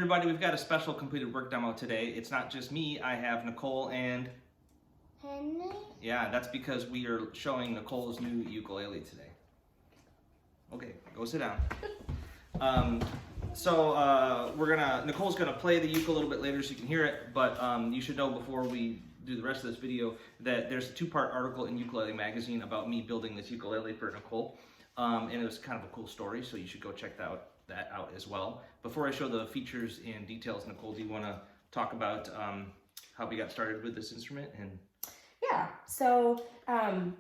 everybody, we've got a special completed work demo today. It's not just me, I have Nicole and Henry? Yeah, that's because we are showing Nicole's new ukulele today. Okay, go sit down. Nicole's gonna play the uke a little bit later so you can hear it, but you should know before we do the rest of this video that there's a two-part article in Ukulele magazine about me building this ukulele for Nicole. And it was kind of a cool story, so you should go check that out as well. Before I show the features and details, Nicole, do you want to talk about how we got started with this instrument? Yeah, so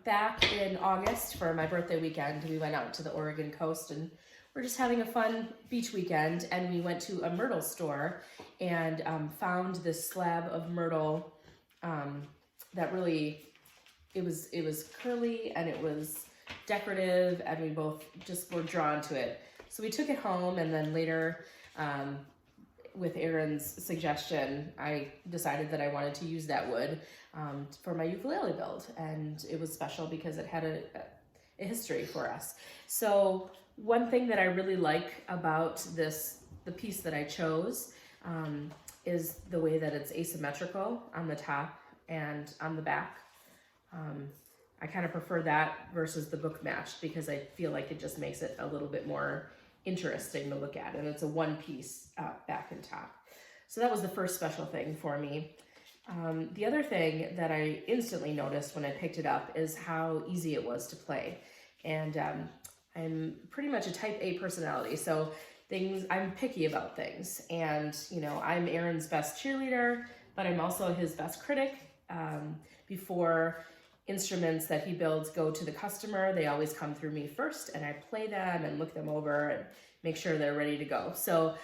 back in August for my birthday weekend, we went out to the Oregon coast and we're just having a fun beach weekend, and we went to a myrtle store and found this slab of myrtle that really, it was curly and it was decorative, and we both just were drawn to it. So we took it home, and then later, with Aaron's suggestion, I decided that I wanted to use that wood for my ukulele build, and it was special because it had a history for us. So one thing that I really like about the piece that I chose, is the way that it's asymmetrical on the top and on the back. I kind of prefer that versus the book matched because I feel like it just makes it a little bit more interesting to look at, and it's a one piece back and top. So that was the first special thing for me. The other thing that I instantly noticed when I picked it up is how easy it was to play. And I'm pretty much a type A personality, so I'm picky about things. And you know, I'm Aaron's best cheerleader, but I'm also his best critic. Before instruments that he builds go to the customer, they always come through me first, and I play them and look them over and make sure they're ready to go. So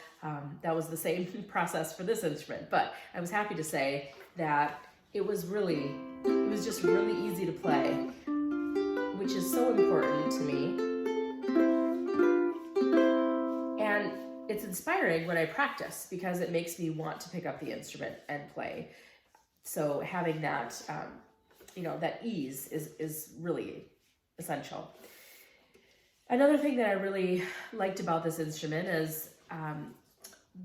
that was the same process for this instrument, but I was happy to say that it was just really easy to play, which is so important to me. And it's inspiring when I practice because it makes me want to pick up the instrument and play. So having that, that ease is really essential. Another thing that I really liked about this instrument is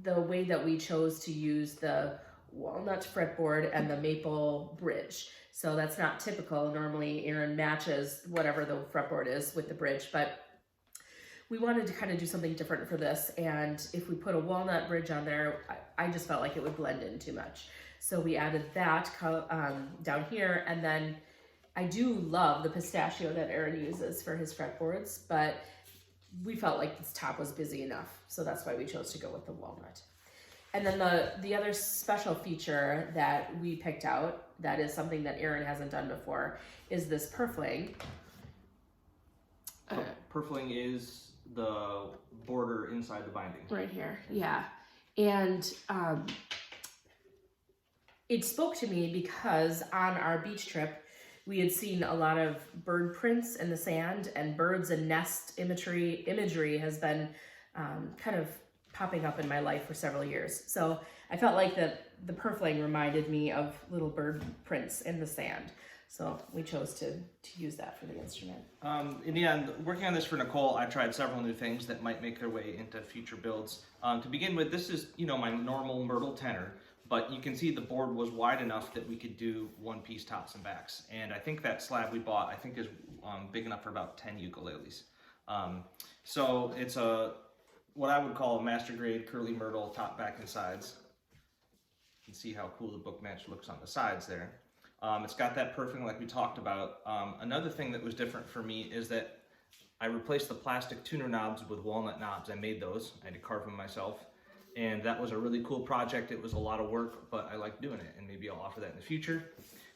the way that we chose to use the walnut fretboard and the maple bridge. So that's not typical. Normally Aaron matches whatever the fretboard is with the bridge, but we wanted to kind of do something different for this. And if we put a walnut bridge on there, I just felt like it would blend in too much. So we added that down here, and then I do love the pistachio that Aaron uses for his fretboards, but we felt like this top was busy enough, so that's why we chose to go with the walnut. And then the other special feature that we picked out, that is something that Aaron hasn't done before, is this purfling. Purfling is the border inside the binding. Right here, yeah. And it spoke to me because on our beach trip, we had seen a lot of bird prints in the sand, and birds and nest imagery has been kind of popping up in my life for several years. So I felt like the purfling reminded me of little bird prints in the sand. So we chose to use that for the instrument. In the end, working on this for Nicole, I tried several new things that might make their way into future builds. To begin with, this is my normal myrtle tenor, but you can see the board was wide enough that we could do one-piece tops and backs. And I think that slab we bought, is big enough for about 10 ukuleles. So it's what I would call a master grade curly myrtle top, back, and sides. You can see how cool the book match looks on the sides there. It's got that purfling like we talked about. Another thing that was different for me is that I replaced the plastic tuner knobs with walnut knobs. I made those. I had to carve them myself. And that was a really cool project. It was a lot of work, but I like doing it, and maybe I'll offer that in the future.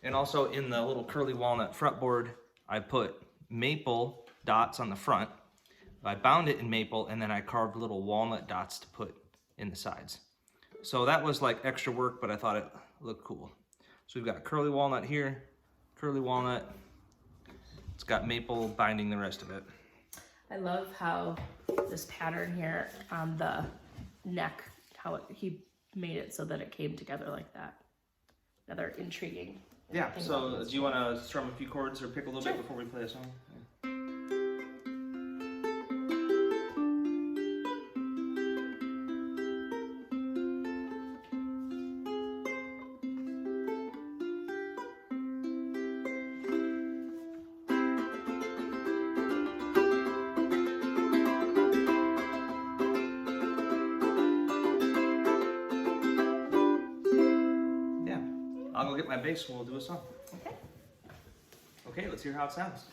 And also in the little curly walnut fretboard, I put maple dots on the front. I bound it in maple, and then I carved little walnut dots to put in the sides. So that was like extra work, but I thought it looked cool. So we've got curly walnut here, curly walnut. It's got maple binding the rest of it. I love how this pattern here on the neck, he made it so that it came together like that. Another intriguing. Yeah, so do you want to strum a few chords or pick a little bit before we play a song? Yeah. my bass and we'll do a song. Okay. Okay, let's hear how it sounds.